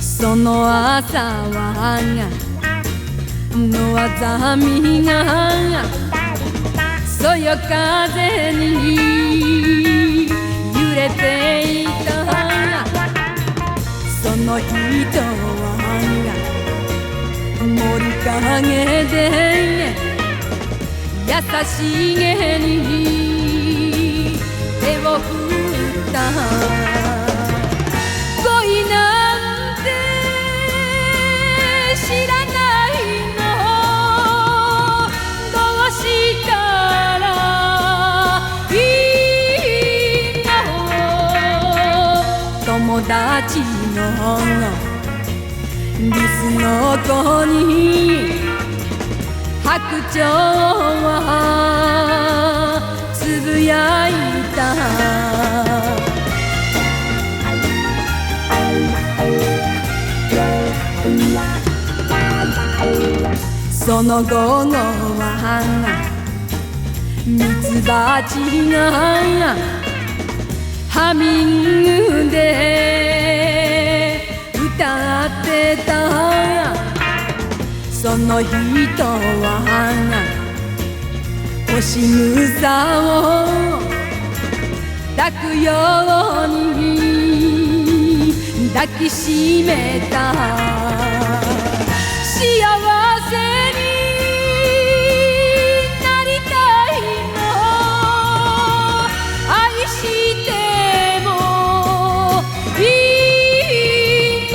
その朝はのあざみがそよ風に揺れていた。その人は森陰で優しげに手を振った。恋なんて知らないの、どうしたらいいの。友達のリスの子に白鳥はつぶやいた。その午後はミツバチがハミングで歌ってた。その人は星草を抱くように抱きしめた。幸せになりたいの、愛してもいいの。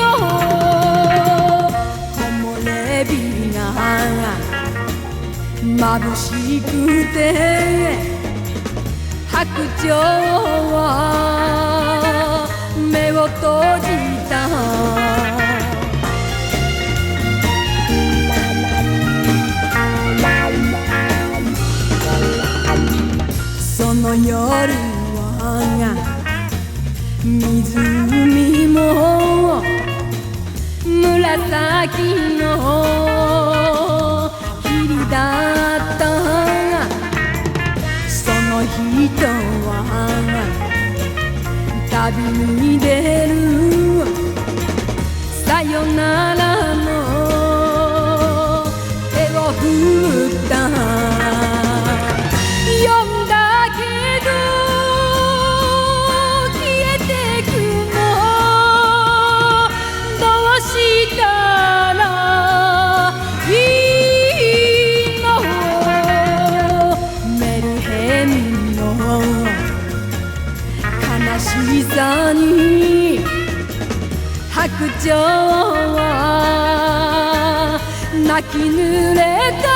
木漏れ日が眩しくて白鳥は目を閉じた。その夜は湖も紫の霧だった。その人は旅に出るさよならの手を振った。悲しさに白鳥は泣き濡れた。